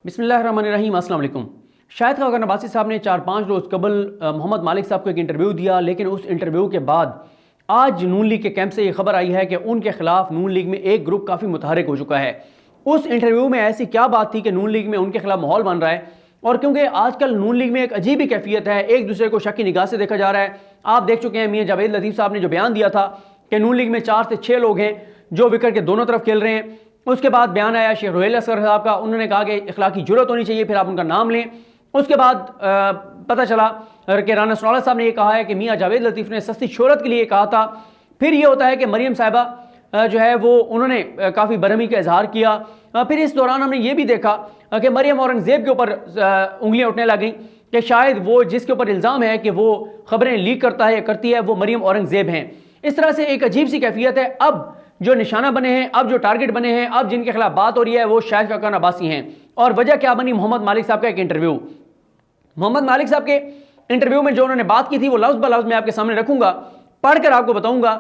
बिस्मिल्लाहिर्रहमानिर्रहीम, अस्सलाम वालेकुम। शाहिद खान नवासी साहब ने 4-5 रोज़ कबल मोहम्मद मालिक साहब को एक इंटरव्यू दिया, लेकिन उस इंटरव्यू के बाद आज नून लीग के कैंप से ये खबर आई है कि उनके खिलाफ नून लीग में एक ग्रुप काफ़ी मुतहरक हो चुका है। उस इंटरव्यू में ऐसी क्या बात थी कि नून लीग में उनके खिलाफ माहौल बन रहा है, और क्योंकि आजकल नून लीग में एक अजीब ही कैफियत है, एक दूसरे को शक की निगाह से देखा जा रहा है। आप देख चुके हैं मियां जावेद लतीफ़ साहब ने जो बयान दिया था कि नून लीग में 4 से 6 लोग हैं जो विकेट के दोनों तरफ खेल रहे हैं। उसके बाद बयान आया शेख रोहेल असगर साहब का, उन्होंने कहा कि इखलाकी जुर्रत होनी चाहिए, फिर आप उनका नाम लें। उसके बाद पता चला कि राना सनौला साहब ने ये कहा है कि मियां जावेद लतीफ़ ने सस्ती शोहरत के लिए कहा था। फिर ये होता है कि मरियम साहिबा जो है वो उन्होंने काफ़ी बरहमी का इजहार किया। फिर इस दौरान हमने ये भी देखा कि मरियम औरंगज़ेब के ऊपर उंगलियां उठने लग गई कि शायद वो जिसके ऊपर इल्ज़ाम है कि वो खबरें लीक करता है या करती है वो मरियम औरंगज़ेब हैं। इस तरह से एक अजीब सी कैफियत है। अब जो निशाना बने हैं, अब जो टारगेट बने हैं, अब जिनके खिलाफ बात हो रही है वो शाहिद खान अब्बासी हैं। और वजह क्या बनी? मोहम्मद मालिक साहब का एक इंटरव्यू। मोहम्मद मालिक साहब के इंटरव्यू में जो उन्होंने बात की थी वो लफ्ज़ ब लफ्ज़ मैं आपके सामने रखूंगा, पढ़कर आपको बताऊंगा।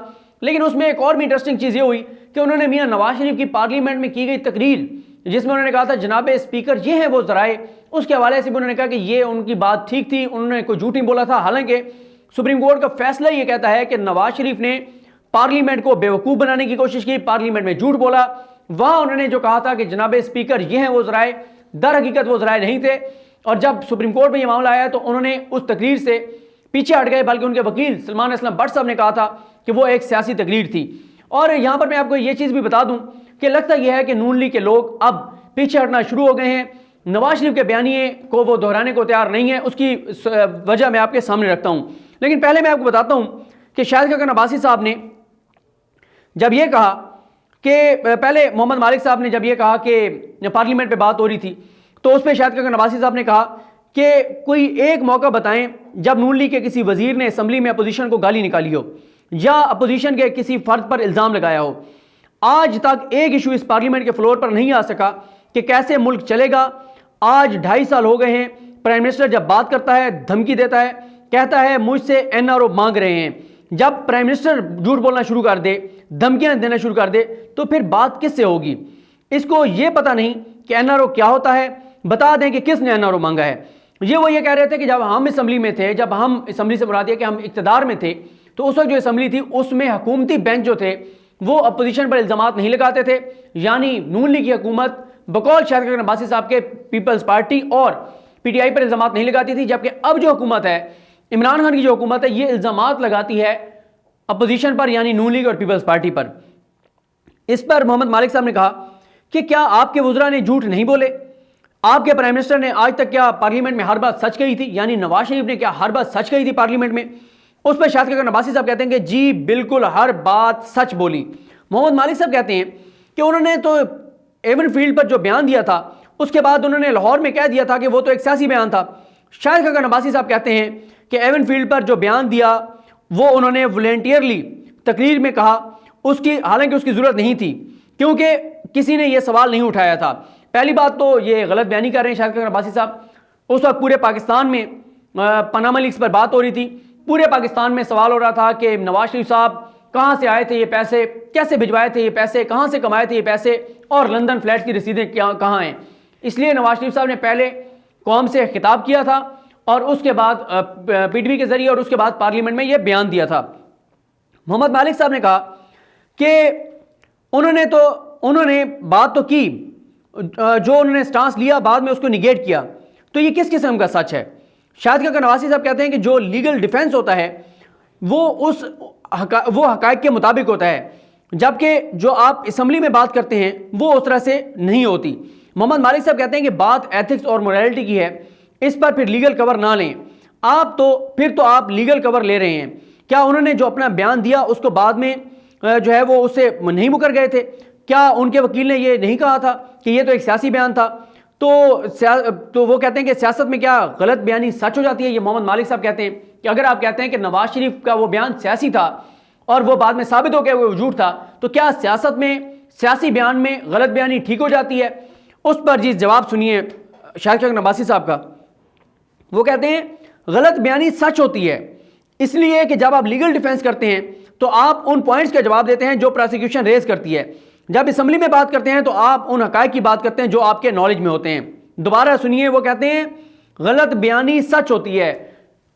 लेकिन उसमें एक और भी इंटरेस्टिंग चीज़ ये हुई कि उन्होंने मियां नवाज शरीफ की पार्लियामेंट में की गई तकरीर, जिसमें उन्होंने कहा था जनाब स्पीकर ये हैं वो ज़राए, उसके हवाले से भी उन्होंने कहा कि ये उनकी बात ठीक थी, उन्होंने कोई झूठ नहीं बोला था। हालांकि सुप्रीम कोर्ट का फैसला ये कहता है कि नवाज शरीफ ने पार्लियामेंट को बेवकूफ़ बनाने की कोशिश की, पार्लियामेंट में झूठ बोला। वहां उन्होंने जो कहा था कि जनाब स्पीकर ये हैं वो ज़राए, दर हकीकत वो ज़राए नहीं थे। और जब सुप्रीम कोर्ट में ये मामला आया तो उन्होंने उस तकरीर से पीछे हट गए, बल्कि उनके वकील सलमान असलम भट्ट साहब ने कहा था कि वो एक सियासी तकरीर थी। और यहाँ पर मैं आपको ये चीज़ भी बता दूँ कि लगता यह है कि नून लीग के लोग अब पीछे हटना शुरू हो गए हैं। नवाज शरीफ के बयानिए को वो दोहराने को तैयार नहीं है, उसकी वजह मैं आपके सामने रखता हूँ। लेकिन पहले मैं आपको बताता हूँ कि शाहिद खान अब्बासी साहब ने जब ये कहा कि पहले मोहम्मद मालिक साहब ने जब ये कहा कि पार्लियामेंट पे बात हो रही थी, तो उस पर शाहिद खान अब्बासी साहब ने कहा कि कोई एक मौका बताएं जब नून लीग के किसी वजीर ने असम्बली में अपोजिशन को गाली निकाली हो या अपोजिशन के किसी फर्द पर इल्ज़ाम लगाया हो। आज तक एक इशू इस पार्लियामेंट के फ्लोर पर नहीं आ सका कि कैसे मुल्क चलेगा। आज 2.5 साल हो गए हैं, प्राइम मिनिस्टर जब बात करता है धमकी देता है, कहता है मुझसे NRO मांग रहे हैं। जब प्राइम मिनिस्टर झूठ बोलना शुरू कर दे, धमकियां देना शुरू कर दे, तो फिर बात किससे होगी? इसको ये पता नहीं कि NRO क्या होता है। बता दें कि किसने NRO मांगा है। ये कह रहे थे कि जब हम असम्बली में थे, जब हम असम्बली से मुराद है कि हम इक़्तिदार में थे, तो उस वक्त जो असम्बली थी उसमें हुकूमती बेंच जो थे वो अपोजिशन पर इल्ज़ामात नहीं लगाते थे। यानी नून लीग की हुकूमत बकौल शाहिद खान अब्बासी साहब के पीपल्स पार्टी और PTI पर इल्ज़ामात नहीं लगाती थी, जबकि अब जो हुकूमत है, इमरान खान की जो हुकूमत है, ये इल्ज़ामात लगाती है अपोजिशन पर, यानी नून लीग और पीपल्स पार्टी पर। इस पर मोहम्मद मालिक साहब ने कहा कि क्या आपके वज़रा ने झूठ नहीं बोले? आपके प्राइम मिनिस्टर ने आज तक क्या पार्लियामेंट में हर बात सच कही थी? यानी नवाज शरीफ ने क्या हर बात सच कही थी पार्लियामेंट में? उस पर शाहिद खान अब्बासी साहब कहते हैं कि जी बिल्कुल हर बात सच बोली। मोहम्मद मालिक साहब कहते हैं कि उन्होंने तो एवन फील्ड पर जो बयान दिया था उसके बाद उन्होंने लाहौर में कह दिया था कि वो तो एक सियासी बयान था। शाहिद खान अब्बासी साहब कहते हैं कि एवन फील्ड पर जो बयान दिया वो उन्होंने वॉलंटियरली तकरीर में कहा, उसकी हालांकि उसकी ज़रूरत नहीं थी क्योंकि किसी ने यह सवाल नहीं उठाया था। पहली बात तो ये गलत बयानी कर रहे हैं शाहिद खान अब्बासी साहब। उस वक्त पूरे पाकिस्तान में पनामा लीक्स पर बात हो रही थी, पूरे पाकिस्तान में सवाल हो रहा था कि नवाज शरीफ साहब कहाँ से आए थे ये पैसे, कैसे भिजवाए थे ये पैसे, कहाँ से कमाए थे ये पैसे, और लंदन फ्लैट की रसीदें कहाँ हैं। इसलिए नवाज शरीफ साहब ने पहले कौम से खिताब किया था और उसके बाद PTV के जरिए और उसके बाद पार्लियामेंट में ये बयान दिया था। मोहम्मद मालिक साहब ने कहा कि उन्होंने बात तो की, जो उन्होंने स्टांस लिया बाद में उसको निगेट किया, तो ये किस किस्म का सच है? शाहिद खान अब्बासी साहब कहते हैं कि जो लीगल डिफेंस होता है वो हकायक के मुताबिक होता है, जबकि जो आप असम्बली में बात करते हैं वो उस तरह से नहीं होती। मोहम्मद मालिक साहब कहते हैं कि बात एथिक्स और मोरालिटी की है, इस पर फिर लीगल कवर ना लें। फिर तो आप लीगल कवर ले रहे हैं। क्या उन्होंने जो अपना बयान दिया उसको बाद में जो है वो उससे नहीं मुकर गए थे? क्या उनके वकील ने ये नहीं कहा था कि ये तो एक सियासी बयान था? तो वो कहते हैं कि सियासत में क्या गलत बयानी सच हो जाती है? ये मोहम्मद मालिक साहब कहते हैं कि अगर आप कहते हैं कि नवाज शरीफ का वो बयान सियासी था और वो बाद में साबित हो गया वो झूठ था, तो क्या सियासत में सियासी बयान में गलत बयानी ठीक हो जाती है? उस पर जी जवाब सुनिए शाहिद खान अब्बासी साहब का। वो कहते हैं गलत बयानी सच होती है इसलिए कि जब आप लीगल डिफेंस करते हैं तो आप उन पॉइंट्स का जवाब देते हैं जो प्रोसिक्यूशन रेज करती है। जब असम्बली में बात करते हैं तो आप उन हकायक की बात करते हैं जो आपके नॉलेज में होते हैं। دوبارہ سنیے، وہ کہتے ہیں غلط بیانی سچ ہوتی ہے.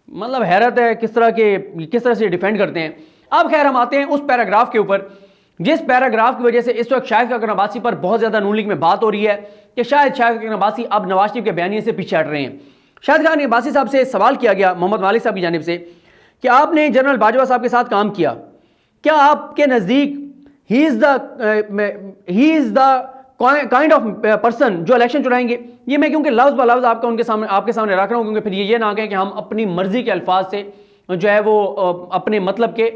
مطلب حیرت ہے کس طرح سے ڈیفینڈ کرتے ہیں. اب خیر ہم آتے ہیں اس پیراگراف کے اوپر جس پیراگراف کی وجہ سے اس وقت شاہد خاقان عباسی پر بہت زیادہ نون لیگ میں بات ہو رہی ہے کہ شاہد خاقان عباسی اب نواز شریف کے بیانیے سے پیچھے ہٹ رہے ہیں. شاہد خاقان عباسی صاحب سے سوال کیا گیا محمد مالک صاحب کی جانب سے کہ آپ نے جنرل باجوہ صاحب کے ساتھ کام کیا، کیا آپ کے نزدیک ہی از دا کائنڈ آف پرسن جو الیکشن چلائیں گے؟ یہ میں کیونکہ لفظ بہ لفظ آپ کے سامنے رکھ رہا ہوں، کیونکہ پھر یہ نہ کہیں کہ ہم اپنی مرضی کے الفاظ سے جو ہے وہ اپنے مطلب کے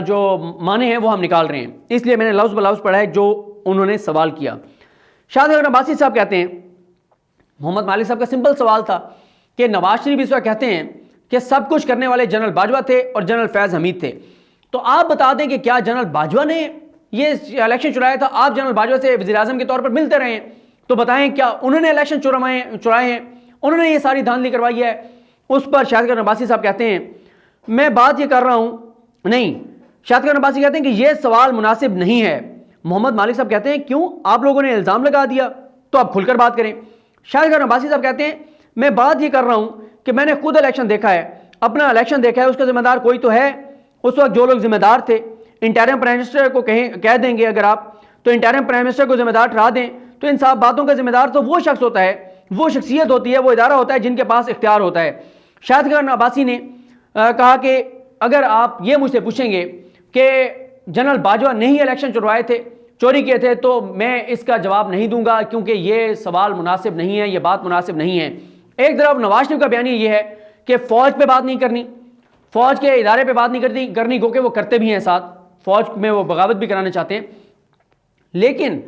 جو معنی ہیں وہ ہم نکال رہے ہیں، اس لیے میں نے لفظ بہ لفظ پڑھا ہے جو انہوں نے سوال کیا. شاہد خاقان عباسی صاحب کہتے ہیں، محمد مالک صاحب کا سمپل سوال تھا کہ نواز شریف اس وقت کہتے ہیں کہ سب کچھ کرنے والے جنرل باجوہ تھے اور جنرل فیض حمید تھے، تو آپ بتا دیں کہ کیا جنرل باجوہ نے یہ الیکشن چلایا تھا؟ آپ جنرل باجوہ سے وزیر اعظم کے طور پر ملتے رہے ہیں، تو بتائیں کیا انہوں نے الیکشن چرائے ہیں؟ انہوں نے یہ ساری دھاندلی کروائی ہے؟ اس پر شاہد خاقان عباسی صاحب کہتے ہیں میں بات یہ کر رہا ہوں نہیں. شاہد خاقان عباسی کہتے ہیں کہ یہ سوال مناسب نہیں ہے. محمد مالک صاحب کہتے ہیں کیوں؟ آپ لوگوں نے الزام لگا دیا تو آپ کھل کر بات کریں. شاہد خاقان عباسی صاحب کہتے ہیں میں بات یہ کر رہا ہوں کہ میں نے خود الیکشن دیکھا ہے، اپنا الیکشن دیکھا ہے، اس کا ذمہ دار کوئی تو ہے. اس وقت جو لوگ ذمہ دار تھے انٹرم پرائم منسٹر کو کہہ دیں گے اگر آپ، تو انٹرم پرائم منسٹر کو ذمہ دار ٹھہرا دیں، تو ان سب باتوں کا ذمہ دار تو وہ شخص ہوتا ہے، وہ شخصیت ہوتی ہے، وہ ادارہ ہوتا ہے جن کے پاس اختیار ہوتا ہے. شاہد خاقان عباسی نے کہا کہ اگر آپ یہ مجھ سے پوچھیں گے کہ جنرل باجوہ نے ہی الیکشن چروائے تھے، چوری کیے تھے، تو میں اس کا جواب نہیں دوں گا کیونکہ یہ سوال مناسب نہیں ہے، یہ بات مناسب نہیں ہے. ایک طرف نواز شریف کا بیانیہ یہ ہے کہ فوج پہ بات نہیں کرنی، فوج کے ادارے پہ بات نہیں کرنی گو کہ وہ کرتے بھی ہیں، ساتھ فوج میں وہ بغاوت بھی کرانا چاہتے ہیں، لیکن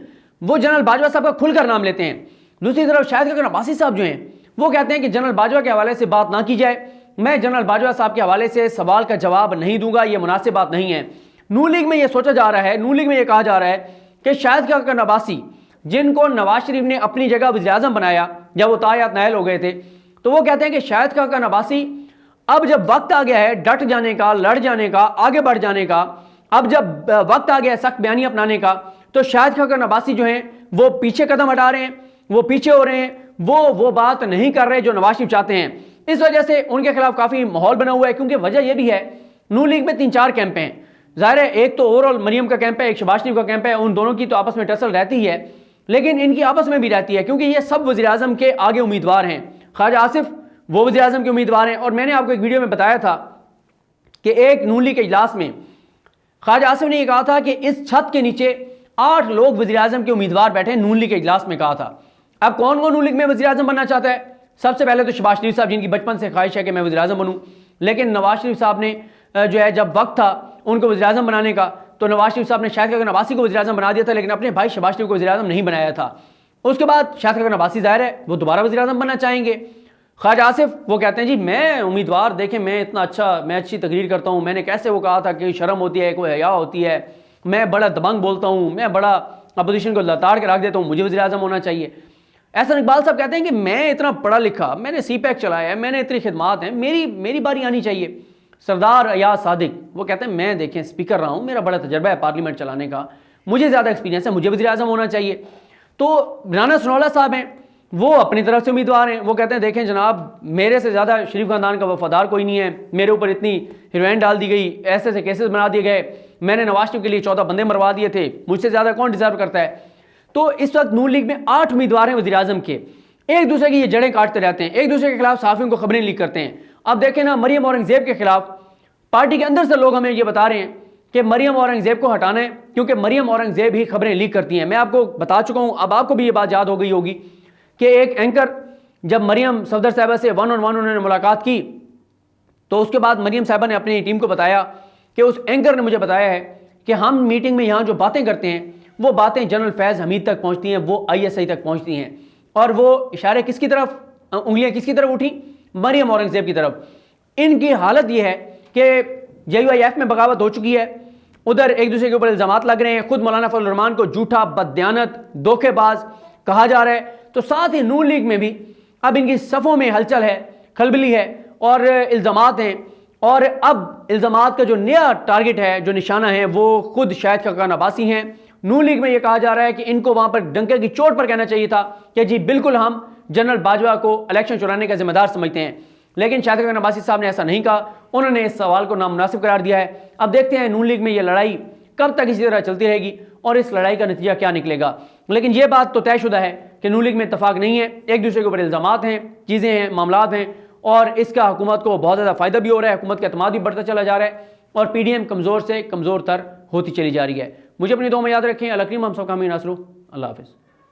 وہ جنرل باجوہ صاحب کا کھل کر نام لیتے ہیں. دوسری طرف شاہد خاقان عباسی صاحب جو ہیں وہ کہتے ہیں کہ جنرل باجوہ کے حوالے سے بات نہ کی جائے، میں جنرل باجوہ صاحب کے حوالے سے سوال کا جواب نہیں دوں گا، یہ مناسب بات نہیں ہے. نون لیگ میں یہ سوچا جا رہا ہے، نون لیگ میں یہ کہا جا رہا ہے کہ شاہد خاقان عباسی جن کو نواز شریف نے اپنی جگہ وزیر اعظم بنایا جب وہ طاعت نائل ہو گئے تھے، تو وہ کہتے ہیں کہ شاہد خاقان عباسی اب جب وقت آ گیا ہے ڈٹ جانے کا، لڑ جانے کا، آگے بڑھ جانے کا، اب جب وقت آ گیا ہے سخت بیانی اپنانے کا، تو شاہد خاقان عباسی جو ہیں وہ پیچھے قدم ہٹا رہے ہیں، وہ پیچھے ہو رہے ہیں، وہ بات نہیں کر رہے جو نواز شریف چاہتے ہیں. اس وجہ سے ان کے خلاف کافی ماحول بنا ہوا ہے، کیونکہ وجہ یہ بھی ہے نون لیگ میں 3-4 کیمپ ہیں. ظاہر ہے ایک تو اوور آل مریم کا کیمپ ہے، ایک شہباز شریف کا کیمپ ہے، ان دونوں کی تو آپس میں ٹسل رہتی ہی ہے، لیکن ان کی آپس میں بھی رہتی ہے کیونکہ یہ سب وزیر اعظم کے آگے امیدوار ہیں. خواجہ آصف وہ وزیر اعظم کے امیدوار ہیں، اور میں نے آپ کو ایک ویڈیو میں بتایا تھا کہ ایک نون لیگ کے اجلاس میں خواجہ آصف نے یہ کہا تھا کہ اس چھت کے نیچے 8 لوگ وزیر اعظم کے امیدوار بیٹھے ہیں. نون لیگ کے اجلاس میں کہا تھا. اب کون نون لیگ میں وزیر اعظم بننا چاہتا ہے؟ سب سے پہلے تو شہباز شریف صاحب، جن کی بچپن سے خواہش ہے کہ میں وزیر اعظم بنوں، لیکن نواز شریف صاحب نے جو ہے جب وقت تھا ان کو وزیر اعظم بنانے کا تو نواز شریف صاحب نے شاہد خاقان عباسی کو وزیر اعظم بنا دیا تھا، لیکن اپنے بھائی شہباز شریف کو وزیر اعظم نہیں بنایا تھا. اس کے بعد شاہد خاقان عباسی ظاہر ہے وہ دوبارہ وزیر اعظم بننا چاہیں گے. خواجہ آصف وہ کہتے ہیں جی میں امیدوار، دیکھیں میں اتنا میں اچھی تقریر کرتا ہوں، میں نے کیسے وہ کہا تھا کہ شرم ہوتی ہے، کوئی حیا ہوتی ہے، میں بڑا دبنگ بولتا ہوں، میں بڑا اپوزیشن کو لتاڑ کے رکھ دیتا ہوں، مجھے وزیر اعظم ہونا چاہیے. احسن اقبال صاحب کہتے ہیں کہ میں اتنا پڑھا لکھا، میں نے سی پیک چلایا ہے، میں نے اتنی خدمات ہیں، میری باری آنی چاہیے. سردار ایاز صادق وہ کہتے ہیں میں دیکھیں اسپیکر رہا ہوں، میرا بڑا تجربہ ہے پارلیمنٹ چلانے کا، مجھے زیادہ ایکسپیرینس ہے، مجھے وزیر اعظم ہونا چاہیے. تو رانا سنولا صاحب ہیں وہ اپنی طرف سے امیدوار ہیں، وہ کہتے ہیں دیکھیں جناب میرے سے زیادہ شریف خاندان کا وفادار کوئی نہیں ہے، میرے اوپر اتنی ہیروئن ڈال دی گئی، ایسے کیسز بنا دیے گئے، میں نے نواز شریف کے لیے 14 بندے مروا دیے تھے، مجھ سے زیادہ کون ڈیزرو کرتا ہے. تو اس وقت نون لیگ میں 8 امیدوار ہیں وزیر اعظم کے، ایک دوسرے کی یہ جڑیں کاٹتے رہتے ہیں، ایک دوسرے کے خلاف صحافیوں کو خبریں لیک کرتے ہیں. اب دیکھیں نا مریم اورنگزیب کے خلاف پارٹی کے اندر سے لوگ ہمیں یہ بتا رہے ہیں کہ مریم اورنگزیب کو ہٹانا ہے کیونکہ مریم اورنگزیب ہی خبریں لیک کرتی ہیں. میں آپ کو بتا چکا ہوں، اب آپ کو بھی یہ بات یاد ہو گئی ہوگی کہ ایک اینکر جب مریم صفدر صاحبہ سے 1 on 1 انہوں نے ملاقات کی تو اس کے بعد مریم صاحبہ نے اپنی ٹیم کو بتایا کہ اس اینکر نے مجھے بتایا ہے کہ ہم میٹنگ میں یہاں جو باتیں کرتے ہیں وہ باتیں جنرل فیض حمید تک پہنچتی ہیں، وہ ISI تک پہنچتی ہیں. اور وہ اشارے کس کی طرف، انگلیاں کس کی طرف اٹھیں؟ مریم اورنگزیب کی طرف. ان کی حالت یہ ہے کہ JUIF میں بغاوت ہو چکی ہے، ادھر ایک دوسرے کے اوپر الزامات لگ رہے ہیں، خود مولانا فضل الرحمان کو جھوٹا، بددیانت، دھوکے باز کہا جا رہا ہے. تو ساتھ ہی نون لیگ میں بھی اب ان کی صفوں میں ہلچل ہے، کھلبلی ہے اور الزامات ہیں. اور اب الزامات کا جو نیا ٹارگٹ ہے، جو نشانہ ہے، وہ خود شاہد خاقان عباسی ہیں. نون لیگ میں یہ کہا جا رہا ہے کہ ان کو وہاں پر ڈنکے کی چوٹ پر کہنا چاہیے تھا کہ جی بالکل ہم जनरल बाजवा को इलेक्शन चुराने का जिम्मेदार समझते हैं, लेकिन शाहिद खान अब्बासी साहब ने ऐसा नहीं कहा। उन्होंने इस सवाल को नामुनासिब करार दिया है। अब देखते हैं नून लीग में ये लड़ाई कब तक इसी तरह चलती रहेगी और इस लड़ाई का नतीजा क्या निकलेगा। लेकिन ये बात तो तयशुदा है कि नून लीग में इत्तेफाक नहीं है, एक दूसरे के ऊपर इल्ज़ामात हैं, चीज़ें हैं, मामलात हैं, और इसका हुकूमत को बहुत ज़्यादा फ़ायदा भी हो रहा है, हुकूमत का एतमाद भी बढ़ता चला जा रहा है और PDM कमज़ोर से कमज़ोर तर होती चली जा रही है। मुझे अपनी दुआ में याद रखें। अल-करीम हम सब का अमीन। अल्लाह हाफ़िज़।